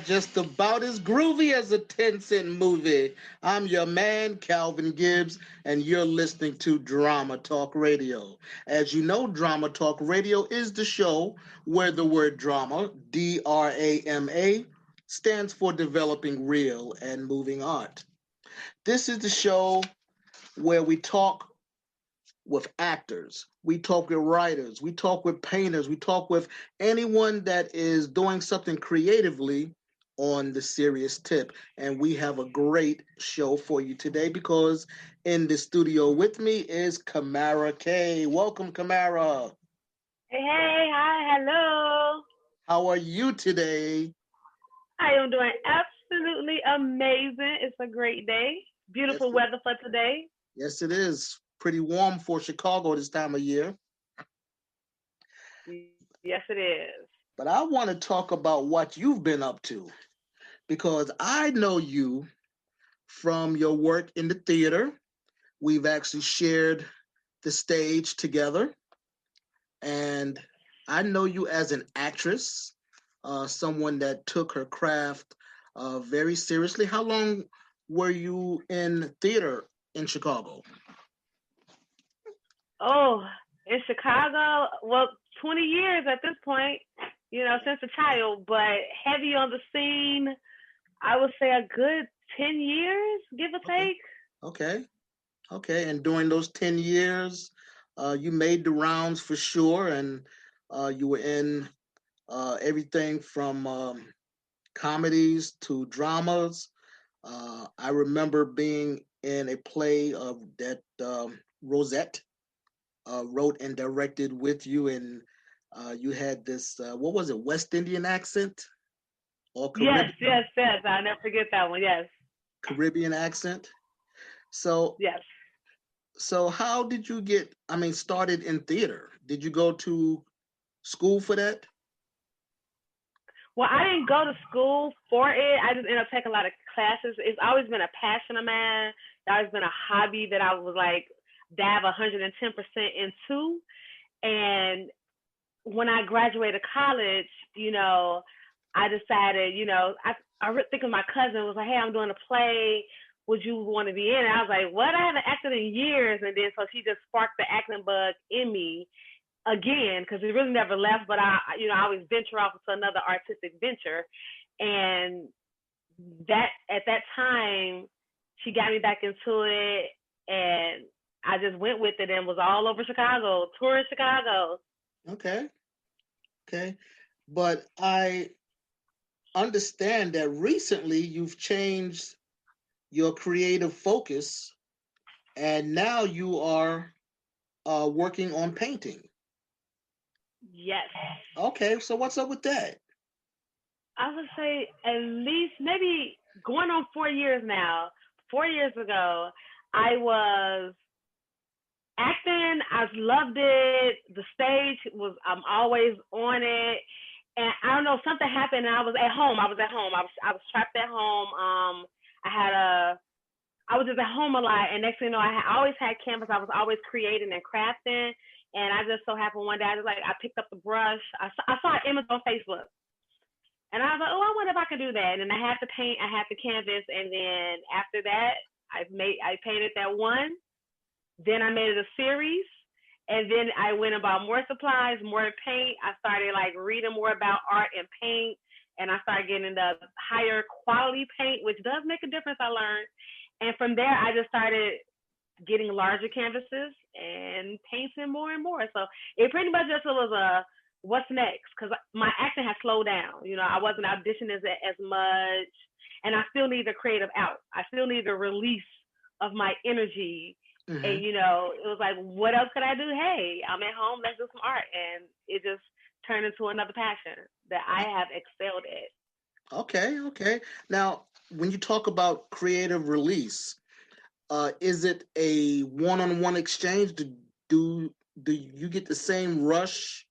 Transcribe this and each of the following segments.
just about as groovy as a 10-cent movie. I'm your man, Calvin Gibbs, and you're listening to Drama Talk Radio. As you know, Drama Talk Radio is the show where the word drama, DRAMA, stands for developing real and moving art. This is the show where we talk with actors, we talk with writers, we talk with painters, we talk with anyone that is doing something creatively on the serious tip. And we have a great show for you today because in the studio with me is Camara K. Welcome, Camara. Hey, hi, hello. How are you today? I am doing absolutely amazing. It's a great day. Yes, Beautiful weather for today. yes, it is. Pretty warm for Chicago this time of year. Yes, it is. But I want to talk about what you've been up to because I know you from your work in the theater. We've actually shared the stage together, and I know you as an actress, someone that took her craft very seriously. How long were you in theater in Chicago? Oh, in Chicago, well, 20 years at this point, since a child, but heavy on the scene, I would say a good 10 years, give or Okay, take. okay, okay. And during those 10 years, you made the rounds for sure, and you were in everything from comedies to dramas. I remember being in a play of that Rosette wrote and directed with you, and you had this what was it, West Indian accent or Yes, Caribbean yes, yes. I'll never forget that one. Yes, Caribbean accent. So yes. so how did you get? I mean, started in theater? Did you go to school for that? Well, I didn't go to school for it. I just ended up taking a lot of classes. It's always been a passion of mine. It's always been a hobby that I was like dab 110% into. And when I graduated college, I decided, I think of my cousin was like, hey, I'm doing a play. Would you want to be in it? I was like, what? I haven't acted in years. And then so she just sparked the acting bug in me again because it really never left. But I always venture off into another artistic venture, and that at that time she got me back into it, and I just went with it and was all over Chicago, touring Chicago. Okay, okay, but I understand that recently you've changed your creative focus, and now you are working on painting. Yes, Okay, so what's up with that? I would say at least maybe going on 4 years now. 4 years ago, I was acting. I loved it. The stage was, I'm always on it. And I don't know, something happened and I was at home. I was trapped at home. I had a I was just at home a lot, and next thing you know, I always had canvas. I was always creating and crafting, and I just so happened one day I picked up the brush. I saw an image on Facebook, and I was like, oh, I wonder if I could do that. And I had the paint, I had the canvas, and then after that, I painted that one. Then I made it a series, and then I went and bought more supplies, more paint. I started like reading more about art and paint, and I started getting into higher quality paint, which does make a difference. I learned, and from there I just started getting larger canvases and painting more and more. So it pretty much just was a what's next, because my acting has slowed down. I wasn't auditioning as much, and I still need the creative out. I still need the release of my energy. And Hmm. it was like, what else could I do? Hey, I'm at home. Let's do some art, and it just turned into another passion that I have excelled at. Okay, okay. Now, when you talk about creative release, is it a one-on-one exchange? Do do you get the same rush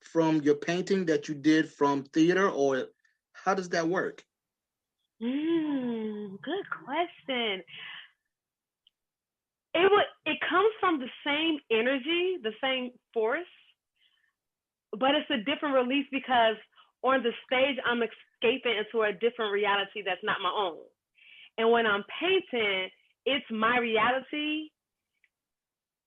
from your painting that you did from theater, or how does that work? Good question. It comes from the same energy, the same force, but it's a different release because on the stage, I'm escaping into a different reality that's not my own. And when I'm painting, it's my reality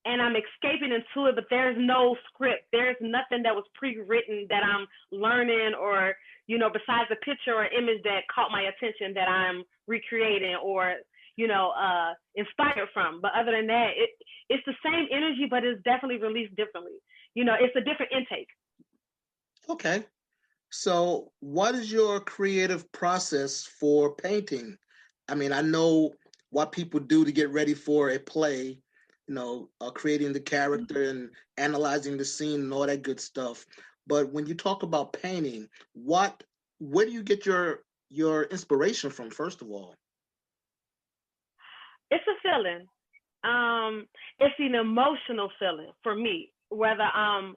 and I'm escaping into it, but there's no script. There's nothing that was pre-written that I'm learning or, besides a picture or image that caught my attention that I'm recreating or, inspired from. But other than that, it's the same energy, but it's definitely released differently. It's a different intake. Okay. So, what is your creative process for painting? I mean, I know what people do to get ready for a play, creating the character and analyzing the scene and all that good stuff. But when you talk about painting, where do you get your inspiration from, first of all? It's a feeling. It's an emotional feeling for me, whether I'm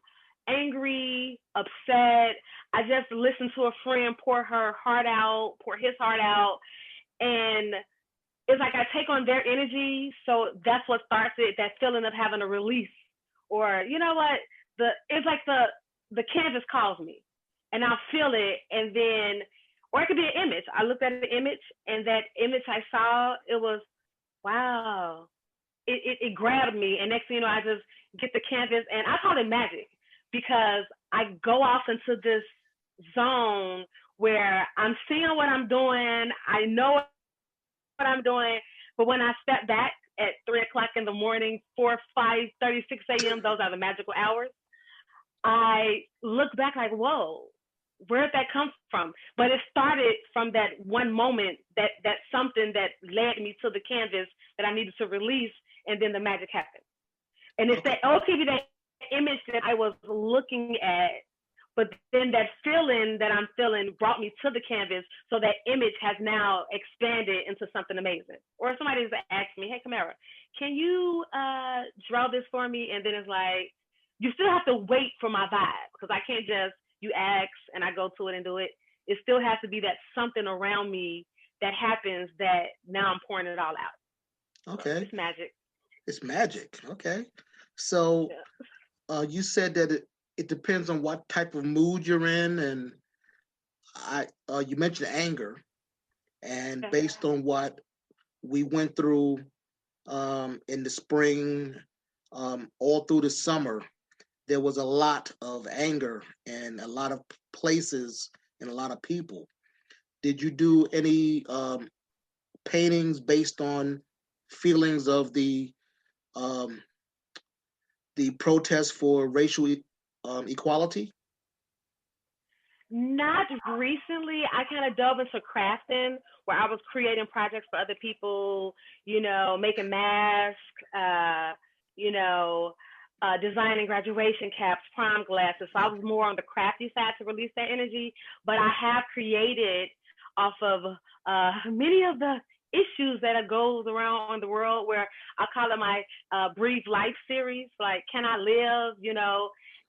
angry, upset. I just listen to a friend pour his heart out, and it's like I take on their energy. So that's what starts it, that feeling of having a release. Or you know what? It's like the canvas calls me and I'll feel it, and then or it could be an image. I looked at the image and that image I saw, it was wow. It grabbed me, and next thing you know, I just get the canvas, and I call it magic because I go off into this zone where I'm seeing what I'm doing. I know what I'm doing, but when I step back at 3 o'clock in the morning, 4, 5:36 a.m., those are the magical hours. I look back like, whoa, where did that come from? But it started from that one moment, that something that led me to the canvas that I needed to release, and then the magic happened. And it's that OTV, that image that I was looking at, but then that feeling that I'm feeling brought me to the canvas, so that image has now expanded into something amazing. Or somebody's asked me, hey, Camara, can you draw this for me? And then it's like, you still have to wait for my vibe, because I can't just, you ask and I go to it and do it. It still has to be that something around me that happens that now I'm pouring it all out. Okay. So it's magic. It's magic. Okay. So you said that it depends on what type of mood you're in, and you mentioned anger, and based on what we went through in the spring, all through the summer, there was a lot of anger and a lot of places and a lot of people. Did you do any paintings based on feelings of um, the protest for racial equality? Not recently. I kind of dove into crafting, where I was creating projects for other people, making masks, designing graduation caps, prom glasses. So I was more on the crafty side to release that energy. But I have created off of many of the issues that goes around in the world, where I call it my Breathe Life series, like Can I Live,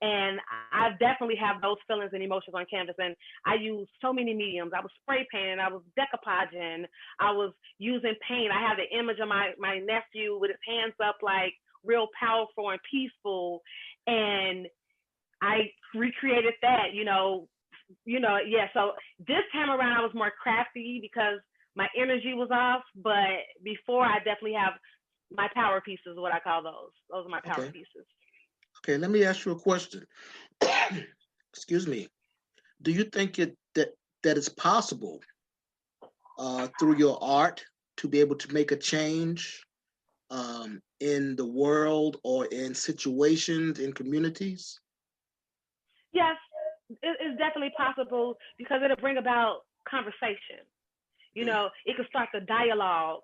and I definitely have those feelings and emotions on canvas. And I use so many mediums. I was spray painting, I was decoupaging, I was using paint. I have the image of my nephew with his hands up, like real powerful and peaceful. And I recreated that, So this time around, I was more crafty because my energy was off. But before, I definitely have my power pieces, what I call those. Those are my power pieces. Okay, let me ask you a question. Excuse me. Do you think that it's possible through your art to be able to make a change in the world or in situations in communities? Yes, it's definitely possible because it'll bring about conversation. It could start the dialogue.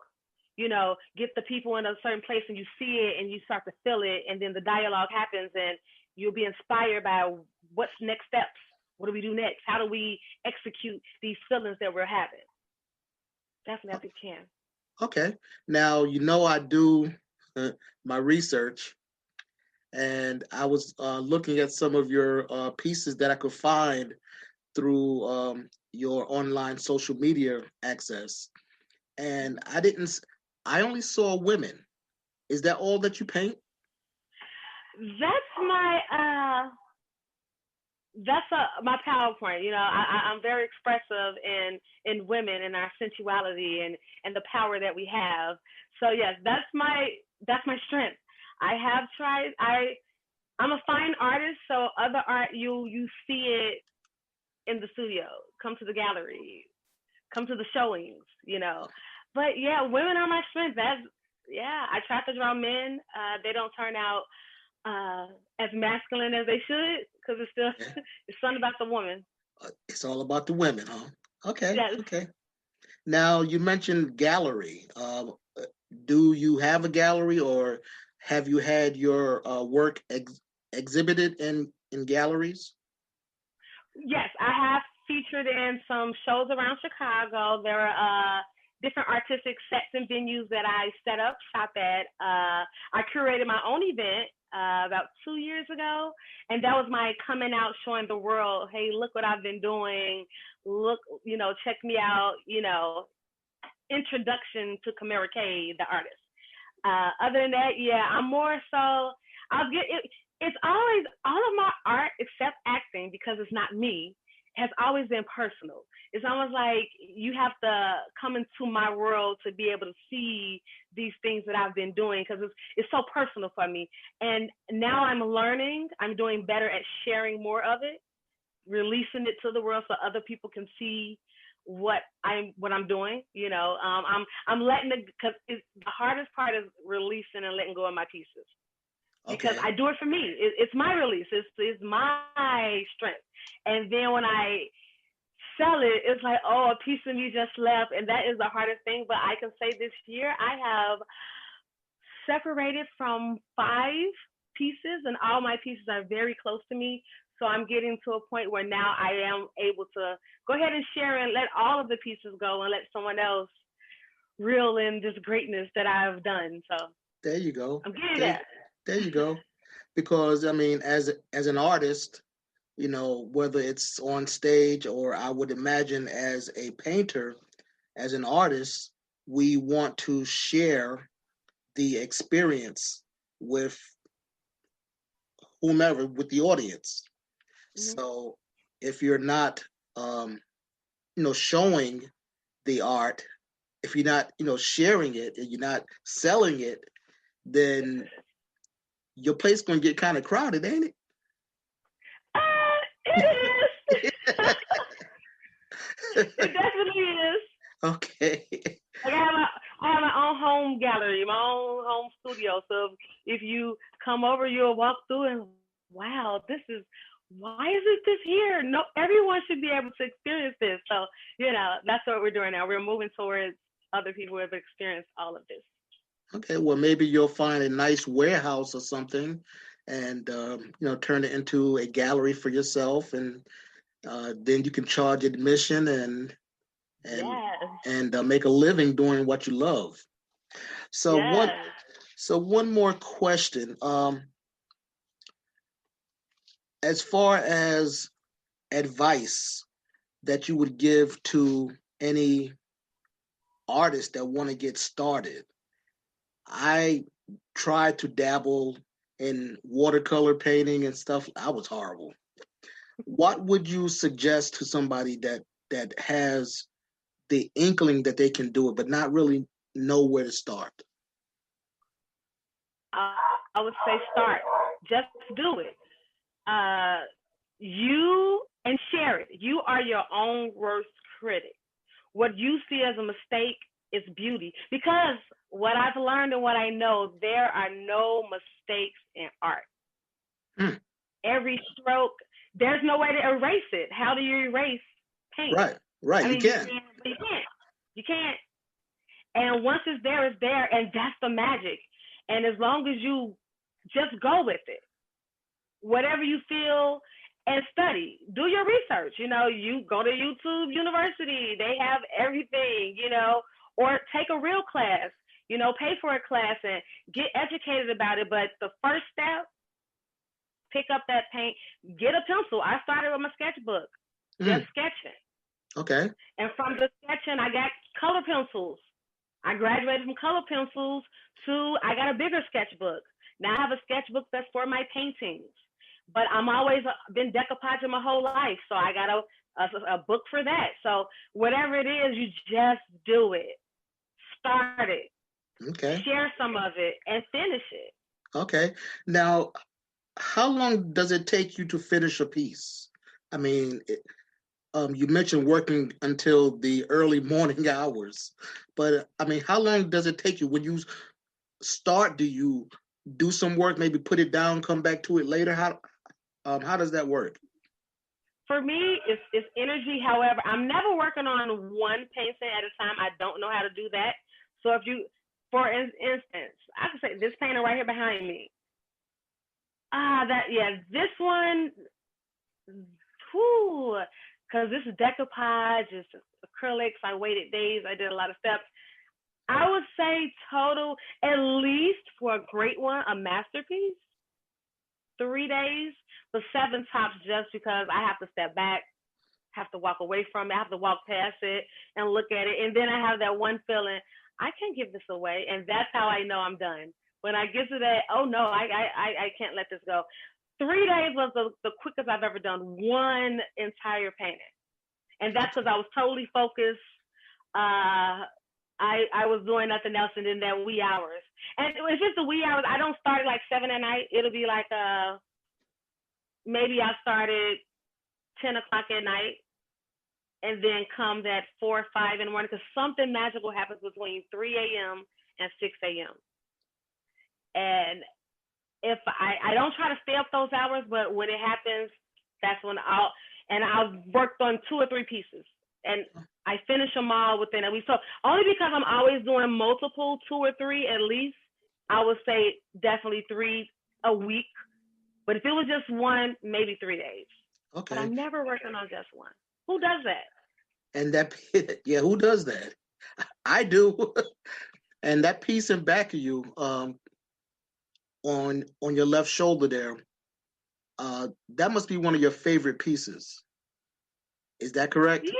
Get the people in a certain place and you see it and you start to feel it, and then the dialogue happens and you'll be inspired by what's next steps. What do we do next? How do we execute these feelings that we're having? Definitely, I think you can. Okay. Now, I do my research, and I was looking at some of your pieces that I could find through your online social media access. And I only saw women. Is that all that you paint? That's my that's my PowerPoint. You know, I'm very expressive in women and our sensuality and the power that we have. So yes, that's my strength. I have tried. I'm a fine artist, so other art you see it in the studio. Come to the gallery. Come to the showings. You know, but yeah, women are my strength. That's yeah. I try to draw men. They don't turn out as masculine as they should because it's still Yeah. it's something about the woman. It's all about the women, huh? Okay, Yes. okay. Now you mentioned gallery. Do you have a gallery, or have you had your work exhibited in galleries? Yes, I have featured in some shows around Chicago. There are different artistic sets and venues that I set up shop at. I curated my own event about 2 years ago, and that was my coming out, showing the world, hey, look what I've been doing. Look, check me out. Introduction to Camara K, the artist. Other than that, yeah, I'm more so. I'll get it. It's always all of my art except acting because it's not me. Has always been personal. It's almost like you have to come into my world to be able to see these things that I've been doing because it's so personal for me. And now I'm learning. I'm doing better at sharing more of it, releasing it to the world so other people can see what I'm doing. I'm letting it because the hardest part is releasing and letting go of my pieces because Okay, I do it for me. It's my release. It's my strength. And then when I sell it, it's like, oh, a piece of me just left, and that is the hardest thing. But I can say this year I have separated from 5 pieces, and all my pieces are very close to me. So I'm getting to a point where now I am able to go ahead and share and let all of the pieces go and let someone else reel in this greatness that I've done. So there you go. I'm getting There, there. there you go. Because I mean, as an artist, whether it's on stage or I would imagine as a painter, as an artist, we want to share the experience with whomever, with the audience. Mm-hmm. So if you're not, um, showing the art, if you're not, sharing it, and you're not selling it, then your place gonna get kind of crowded, ain't It is. it? It definitely is. Okay. Like I have my own home gallery, my own home studio. So if you come over, you'll walk through and wow, why isn't this here? No, everyone should be able to experience this. So that's what we're doing now. We're moving towards other people who have experienced all of this. Okay. Well, maybe you'll find a nice warehouse or something, and turn it into a gallery for yourself, and then you can charge admission and Yes, make a living doing what you love. So one yes. so one more question. As far as advice that you would give to any artists that want to get started, I tried to dabble in watercolor painting and stuff. I was horrible. What would you suggest to somebody that has the inkling that they can do it, but not really know where to start? I would say start. Just do it. Uh, you and share it. You are your own worst critic. What you see as a mistake is beauty. Because what I've learned and what I know, there are no mistakes in art. Hmm. Every stroke, there's no way to erase it. How do you erase paint? Right, right. I You mean, you can. can, but you can't. You can't. And once it's there, and that's the magic. And as long as you just go with it, whatever you feel, and study. Do your research. You go to YouTube University. They have everything, or take a real class, pay for a class and get educated about it. But the first step, pick up that paint, get a pencil. I started with my sketchbook, just Mm, sketching. okay. And from the sketching, I got color pencils. I graduated from color pencils to I got a bigger sketchbook. Now I have a sketchbook that's for my paintings. but I'm always been decoupaging my whole life, so I got a book for that. So whatever it is, you just do it, start it, Okay. share some of it, and finish it. Okay. Now, how long does it take you to finish a piece? I mean, you mentioned working until the early morning hours, but I mean, how long does it take you when you start? Do you do some work, maybe put it down, come back to it later? How does that work? For me, it's energy. However, I'm never working on one painting at a time. I don't know how to do that. So if you, for instance, I could say this painting right here behind me. This one, whoo, because this is decoupage, it's acrylics. I waited days. I did a lot of steps. I would say total, at least for a great one, a masterpiece, 3 days, but 7 tops, just because I have to step back, have to walk away from it, I have to walk past it and look at it. And then I have that one feeling, I can't give this away. And that's how I know I'm done. When I get to that, oh no, I can't let this go. 3 days was the quickest I've ever done one entire painting. And that's because I was totally focused. I was doing nothing else, and then that wee hours. And it's just the wee hours. I don't start at like 7 at night. It'll be like maybe I started 10 o'clock at night, and then comes at 4 or 5 in the morning, because something magical happens between 3 a.m. and 6 a.m. And if I don't try to stay up those hours, but when it happens, that's when I've worked on 2 or 3 pieces, and I finish them all within a week. So only because I'm always doing multiple, 2 or 3 at least, I would say definitely 3 a week. But if it was just one, maybe 3 days. Okay. But I'm never working on just one. Who does that? And yeah, who does that? I do. And that piece in back of you, on your left shoulder there, that must be one of your favorite pieces. Is that correct? Yeah,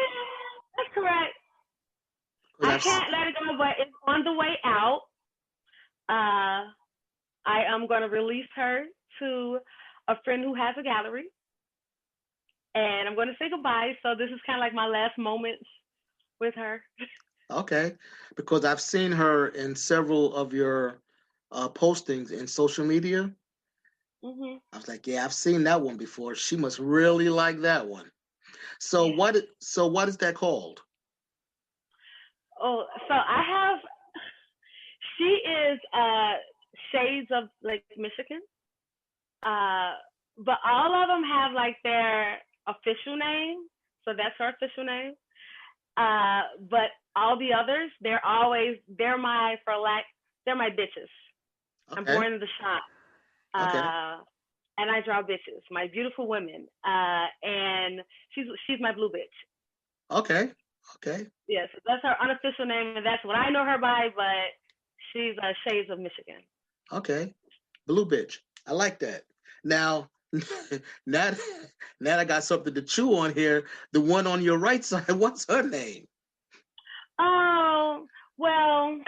that's correct. I I've can't let it go, but it's on the way out. I am going to release her to a friend who has a gallery, and I'm going to say goodbye. So this is kind of like my last moments with her. Okay, because I've seen her in several of your postings in social media. Mm-hmm. I was like, yeah, I've seen that one before. She must really like that one. So Yeah. what is that called? Oh, so I have. She is Shades of Lake Michigan. But all of them have like their official name, so that's her official name. But all the others, they're my bitches. Okay. I'm born in the shop. Okay. And I draw bitches, my beautiful women. And she's my blue bitch. Okay. Okay. Yes, yeah, so that's her unofficial name, and that's what I know her by. But she's Shades of Michigan. Okay. Blue bitch. I like that. Now, now, now I got something to chew on here. The one on your right side, what's her name? Oh, well,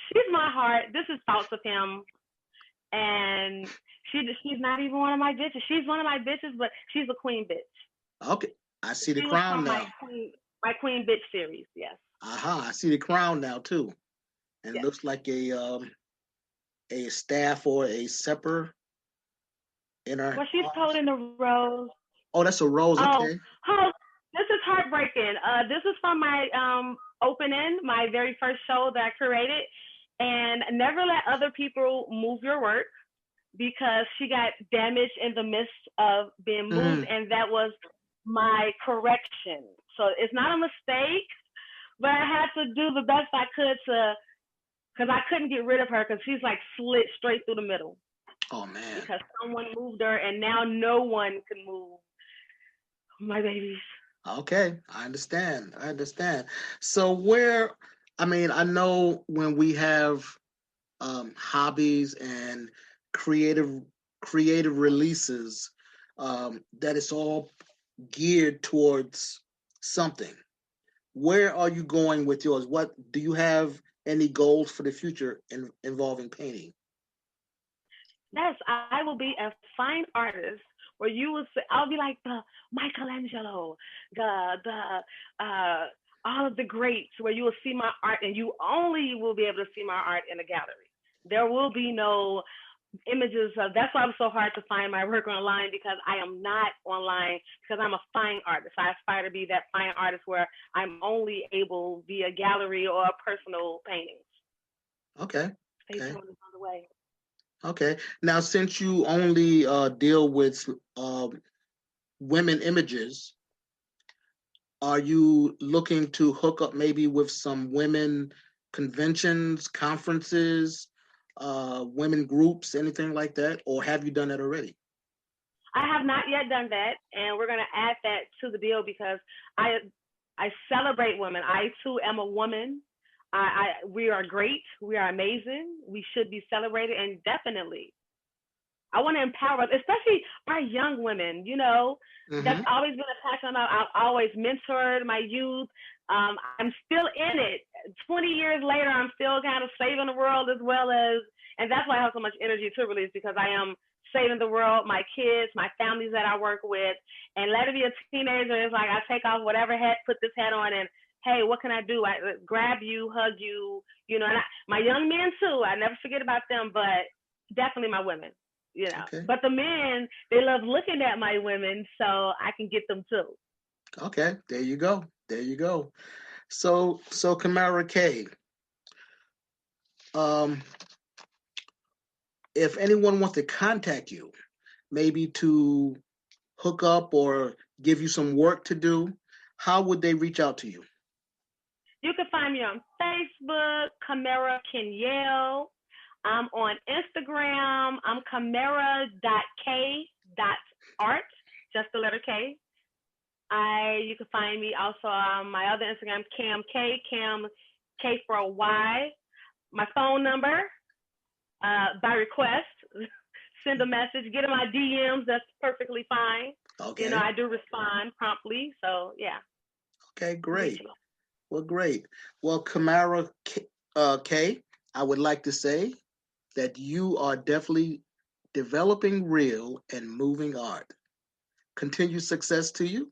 she's my heart. This is thoughts of him, and she's not even one of my bitches. She's one of my bitches, but she's a queen bitch. Okay, I see the she crown was from now. My queen bitch series, yes. Aha, I see the crown now too, and yes. It looks like a staff or a scepter in her. Well, she's holding a rose. Oh, that's a rose. Okay. Oh, this is heartbreaking. This is from my opening, my very first show that I created. And never let other people move your work, because she got damaged in the midst of being moved. And that was my correction. So it's not a mistake, but I had to do the best I could because I couldn't get rid of her, because she's like slit straight through the middle. Oh, man. Because someone moved her, and now no one can move my babies. Okay, I understand. So I know when we have hobbies and creative releases, that it's all geared towards something. Where are you going with yours? What do you have any goals for the future involving painting? Yes, I will be a fine artist where you will say, I'll be like the Michelangelo, the all of the greats, where you will see my art and you only will be able to see my art in a gallery. There will be no images of, that's why it's so hard to find my work online, because I am not online, because I'm a fine artist. I aspire to be that fine artist where I'm only able via gallery or personal paintings. Okay. Stay Okay. tuned, on the way. Okay. Now, since you only deal with women images, are you looking to hook up maybe with some women conventions, conferences, women groups, anything like that? Or have you done that already? I have not yet done that, and we're going to add that to the deal because I I celebrate women. I too am a woman. We are great. We are amazing. We should be celebrated, and definitely I want to empower, especially our young women. That's Mm-hmm. always been a passion. I've always mentored my youth. I'm still in it. 20 years later, I'm still kind of saving the world as well as, and that's why I have so much energy to release, because I am saving the world, my kids, my families that I work with. And let it be a teenager. It's like I take off whatever hat, put this hat on, and hey, what can I do? I grab you, hug you, and my young men too. I never forget about them, but definitely my women. Okay. But the men, they love looking at my women, so I can get them too. Okay. There you go. There you go. So Camara K, um, if anyone wants to contact you, maybe to hook up or give you some work to do, how would they reach out to you? You can find me on Facebook, Camara Kenyelle. I'm on Instagram. I'm Camara.k.art, just the letter K. You can find me also on my other Instagram, Cam K, Cam K for a Y. My phone number, by request, send a message, get in my DMs. That's perfectly fine. Okay. I do respond promptly. So yeah, Okay, I'm great. reachable. Well, great. Well, Camara K, I would like to say that you are definitely developing real and moving art. Continued success to you,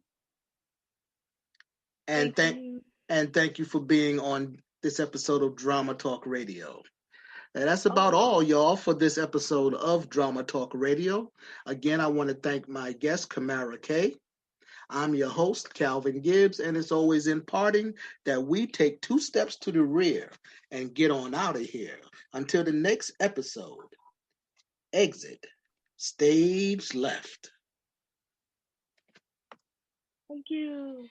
and Thank thank you. and thank you for being on this episode of Drama Talk Radio. And that's Oh, about you're all, welcome. y'all, for this episode of Drama Talk Radio. Again, I want to thank my guest, Camara K. I'm your host, Calvin Gibbs, and it's always in parting that we take 2 steps to the rear and get on out of here. Until the next episode, exit stage left. Thank you.